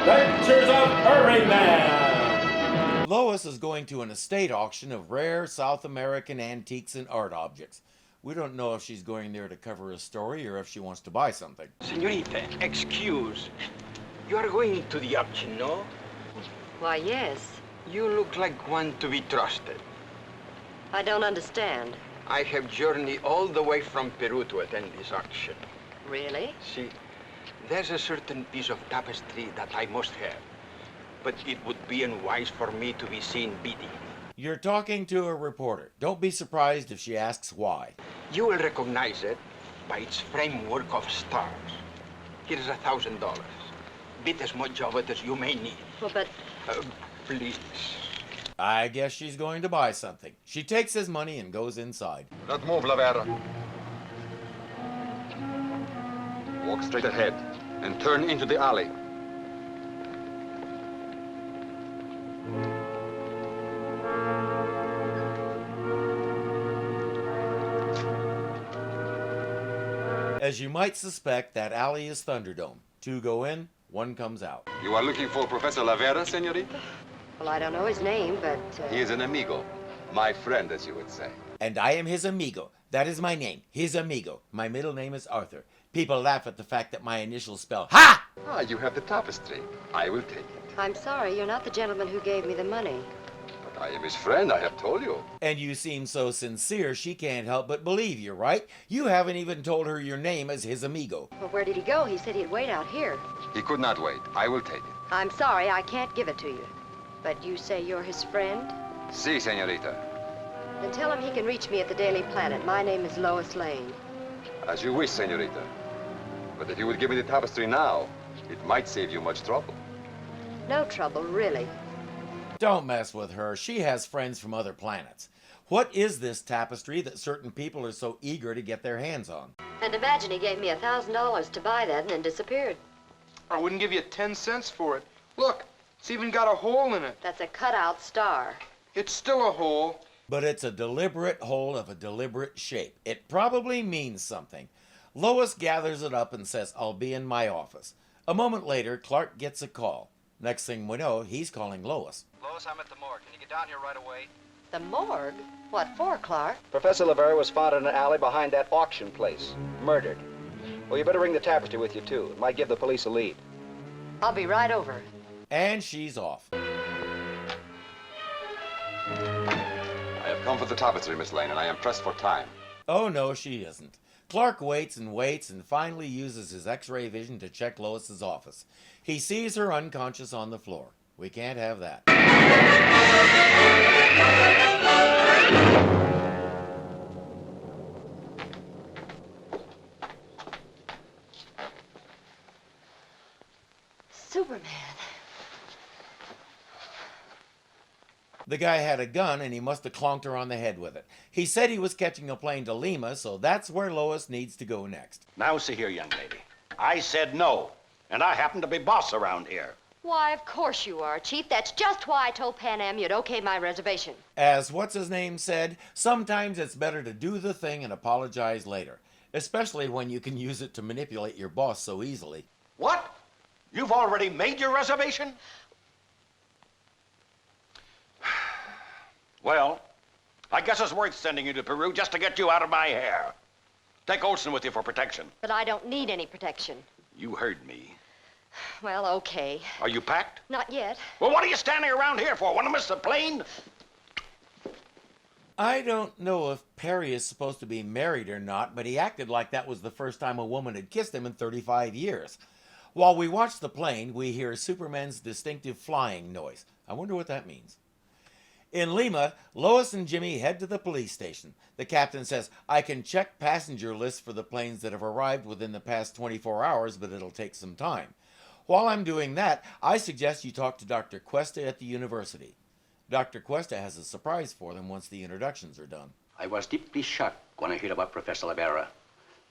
Adventures of Irvingman! Lois is going to an estate auction of rare South American antiques and art objects. We don't know if she's going there to cover a story or if she wants to buy something. Señorita, excuse. You are going to the auction, no? Why, yes. You look like one to be trusted. I don't understand. I have journeyed all the way from Peru to attend this auction. Really? See, there's a certain piece of tapestry that I must have. But it would be unwise for me to be seen bidding. You're talking to a reporter. Don't be surprised if she asks why. You will recognize it by its framework of stars. Here is $1,000. Bid as much of it as you may need. Well, but... Please. I guess she's going to buy something. She takes his money and goes inside. Don't move, Lavera. Walk straight ahead and turn into the alley. As you might suspect, that alley is Thunderdome. 2 go in, 1 comes out. You are looking for Professor Lavera, señorita? Well, I don't know his name, but... He is an amigo. My friend, as you would say. And I am his amigo. That is my name, his amigo. My middle name is Arthur. People laugh at the fact that my initials spell HA! Ah, you have the tapestry. I will take it. I'm sorry, you're not the gentleman who gave me the money. But I am his friend, I have told you. And you seem so sincere, she can't help but believe you, right? You haven't even told her your name as his amigo. Well, where did he go? He said he'd wait out here. He could not wait. I will take it. I'm sorry, I can't give it to you. But you say you're his friend? Si, señorita. Then tell him he can reach me at the Daily Planet. My name is Lois Lane. As you wish, señorita. But if you would give me the tapestry now, it might save you much trouble. No trouble, really. Don't mess with her. She has friends from other planets. What is this tapestry that certain people are so eager to get their hands on? And imagine he gave me $1,000 to buy that and then disappeared. I wouldn't give you 10 cents for it. Look, it's even got a hole in it. That's a cutout star. It's still a hole. But it's a deliberate hole of a deliberate shape. It probably means something. Lois gathers it up and says, "I'll be in my office." A moment later, Clark gets a call. Next thing we know, he's calling Lois. Lois, I'm at the morgue. Can you get down here right away? The morgue? What for, Clark? Professor Lavera was found in an alley behind that auction place, murdered. Well, you better bring the tapestry with you, too. It might give the police a lead. I'll be right over. And she's off. I have come for the tapestry, Miss Lane, and I am pressed for time. Oh no, she isn't. Clark waits and waits and finally uses his x-ray vision to check Lois's office. He sees her unconscious on the floor. We can't have that. Superman. The guy had a gun and he must have clonked her on the head with it. He said he was catching a plane to Lima, so that's where Lois needs to go next. Now, see here, young lady. I said no, and I happen to be boss around here. Why, of course you are, Chief. That's just why I told Pan Am you'd okay my reservation. As what's-his-name said, sometimes it's better to do the thing and apologize later, especially when you can use it to manipulate your boss so easily. What? You've already made your reservation? Well, I guess it's worth sending you to Peru just to get you out of my hair. Take Olson with you for protection. But I don't need any protection. You heard me. Well, okay. Are you packed? Not yet. Well, what are you standing around here for? Want to miss the plane? I don't know if Perry is supposed to be married or not, but he acted like that was the first time a woman had kissed him in 35 years. While we watch the plane, we hear Superman's distinctive flying noise. I wonder what that means. In Lima, Lois and Jimmy head to the police station. The captain says, "I can check passenger lists for the planes that have arrived within the past 24 hours, but it'll take some time. While I'm doing that, I suggest you talk to Dr. Cuesta at the university." Dr. Cuesta has a surprise for them once the introductions are done. I was deeply shocked when I heard about Professor Lavera.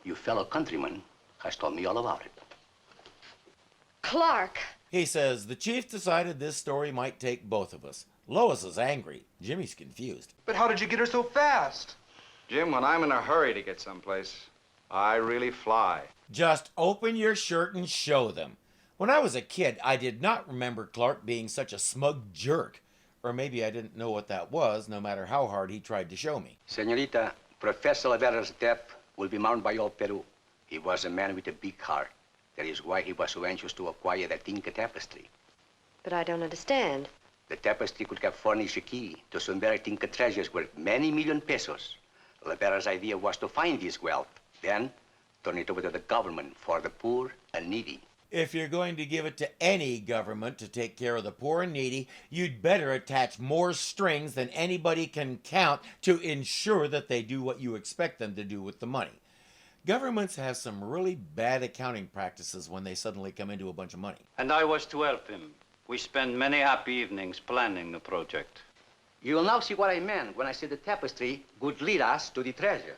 Your fellow countryman has told me all about it. Clark! He says, "The chief decided this story might take both of us." Lois is angry. Jimmy's confused. But how did you get her so fast? Jim, when I'm in a hurry to get someplace, I really fly. Just open your shirt and show them. When I was a kid, I did not remember Clark being such a smug jerk. Or maybe I didn't know what that was, no matter how hard he tried to show me. Senorita, Professor Rivera's death will be mourned by all Peru. He was a man with a big heart. That is why he was so anxious to acquire that Inca tapestry. But I don't understand. The tapestry could have furnished a key to some buried Inca treasures worth many million pesos. Rivera's idea was to find this wealth, then turn it over to the government for the poor and needy. If you're going to give it to any government to take care of the poor and needy, you'd better attach more strings than anybody can count to ensure that they do what you expect them to do with the money. Governments have some really bad accounting practices when they suddenly come into a bunch of money. And I was to help him. We spent many happy evenings planning the project. You will now see what I meant when I said the tapestry would lead us to the treasure.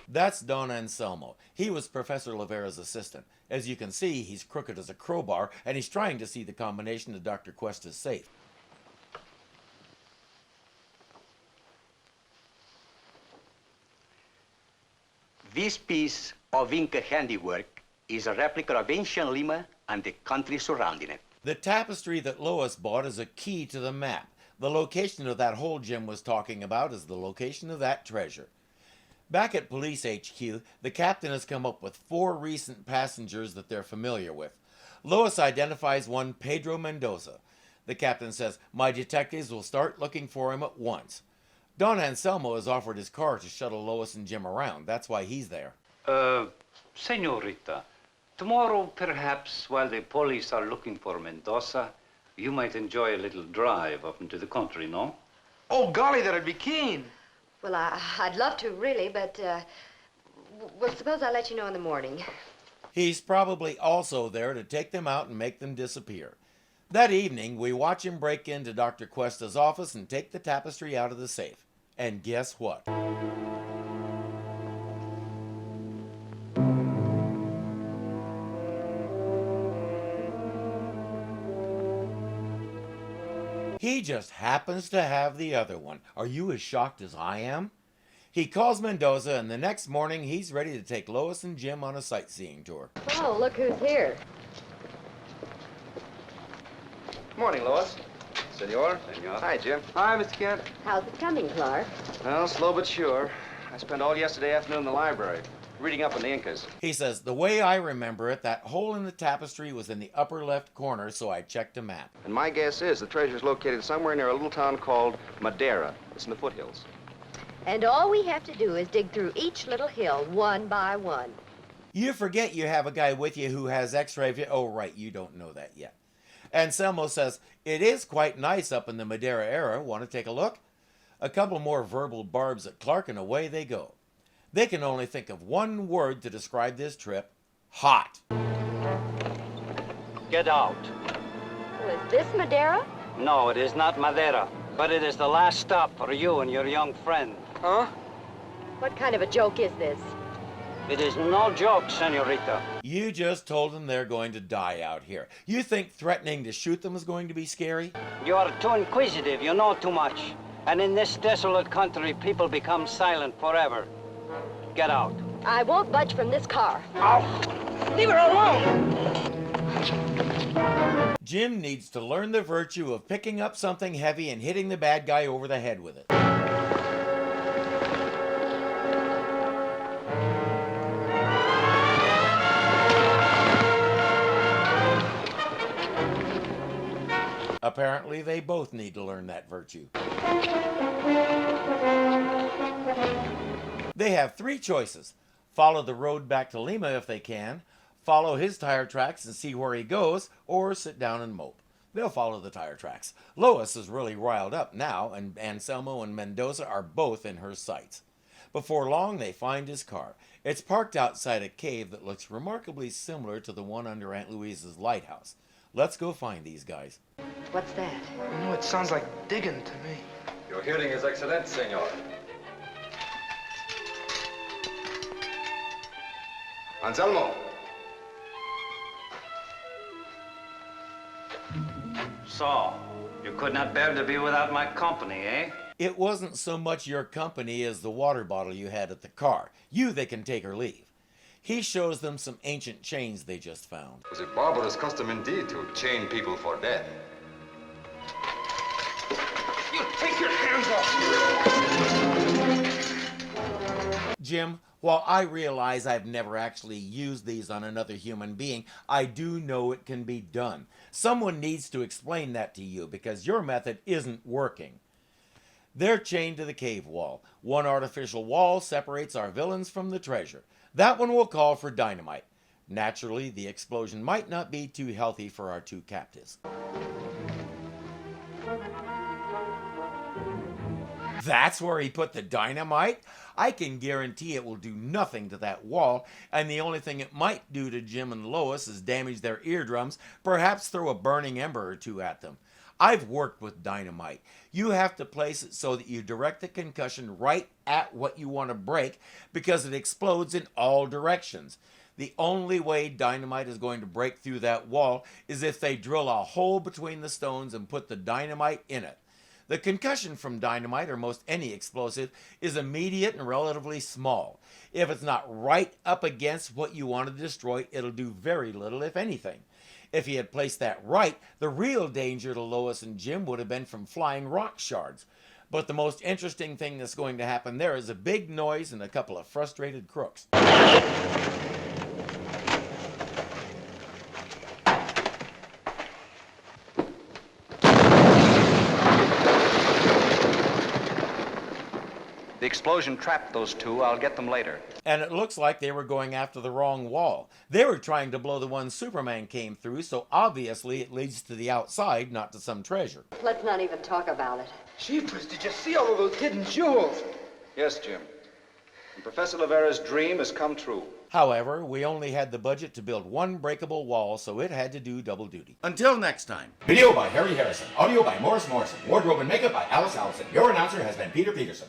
That's Don Anselmo. He was Professor Rivera's assistant. As you can see, he's crooked as a crowbar, and he's trying to see the combination to Dr. Cuesta's safe. This piece of Inca handiwork is a replica of ancient Lima and the country surrounding it. The tapestry that Lois bought is a key to the map. The location of that hole Jim was talking about is the location of that treasure. Back at Police HQ, the captain has come up with 4 recent passengers that they're familiar with. Lois identifies one Pedro Mendoza. The captain says, "My detectives will start looking for him at once." Don Anselmo has offered his car to shuttle Lois and Jim around. That's why he's there. Senorita, tomorrow perhaps while the police are looking for Mendoza, you might enjoy a little drive up into the country, no? Oh, golly, that'd be keen. Well, I'd love to, really, but, well, suppose I let you know in the morning. He's probably also there to take them out and make them disappear. That evening, we watch him break into Dr. Cuesta's office and take the tapestry out of the safe. And guess what? He just happens to have the other one. Are you as shocked as I am? He calls Mendoza, and the next morning he's ready to take Lois and Jim on a sightseeing tour. Oh, look who's here. Morning, Lois. Senor. Hi, Jim. Hi, Mr. Kent. How's it coming, Clark? Well, slow but sure. I spent all yesterday afternoon in the library, reading up on the Incas. He says, the way I remember it, that hole in the tapestry was in the upper left corner, so I checked a map. And my guess is the treasure's located somewhere near a little town called Madera. It's in the foothills. And all we have to do is dig through each little hill one by one. You forget you have a guy with you who has x-ray view. Oh, right, you don't know that yet. Anselmo says, it is quite nice up in the Madera era. Want to take a look? A couple more verbal barbs at Clark, and away they go. They can only think of one word to describe this trip: hot. Get out. Well, is this Madeira? No, it is not Madeira, but it is the last stop for you and your young friend. Huh? What kind of a joke is this? It is no joke, senorita. You just told them they're going to die out here. You think threatening to shoot them is going to be scary? You are too inquisitive. You know too much. And in this desolate country, people become silent forever. Get out. I won't budge from this car. Leave her alone! Jim needs to learn the virtue of picking up something heavy and hitting the bad guy over the head with it. Apparently, they both need to learn that virtue. They have 3 choices. Follow the road back to Lima if they can, follow his tire tracks and see where he goes, or sit down and mope. They'll follow the tire tracks. Lois is really riled up now, and Anselmo and Mendoza are both in her sights. Before long, they find his car. It's parked outside a cave that looks remarkably similar to the one under Aunt Louise's lighthouse. Let's go find these guys. What's that? You know, it sounds like digging to me. Your hearing is excellent, senor. Anselmo. So, you could not bear to be without my company, eh? It wasn't so much your company as the water bottle you had at the car. You they can take or leave. He shows them some ancient chains they just found. It was a barbarous custom indeed to chain people for death. You take your hands off Jim, while I realize I've never actually used these on another human being, I do know it can be done. Someone needs to explain that to you because your method isn't working. They're chained to the cave wall. One artificial wall separates our villains from the treasure. That one will call for dynamite. Naturally, the explosion might not be too healthy for our two captives. That's where he put the dynamite? I can guarantee it will do nothing to that wall, and the only thing it might do to Jim and Lois is damage their eardrums, perhaps throw a burning ember or two at them. I've worked with dynamite. You have to place it so that you direct the concussion right at what you want to break because it explodes in all directions. The only way dynamite is going to break through that wall is if they drill a hole between the stones and put the dynamite in it. The concussion from dynamite, or most any explosive, is immediate and relatively small. If it's not right up against what you want to destroy, it'll do very little, if anything. If he had placed that right, the real danger to Lois and Jim would have been from flying rock shards. But the most interesting thing that's going to happen there is a big noise and a couple of frustrated crooks. The explosion trapped those two. I'll get them later. And it looks like they were going after the wrong wall. They were trying to blow the one Superman came through, so obviously it leads to the outside, not to some treasure. Let's not even talk about it. Jeepers, did you see all of those hidden jewels? Yes, Jim. And Professor Lavera's dream has come true. However, we only had the budget to build one breakable wall, so it had to do double duty. Until next time. Video by Harry Harrison. Audio by Morris Morrison. Wardrobe and makeup by Alice Allison. Your announcer has been Peter Peterson.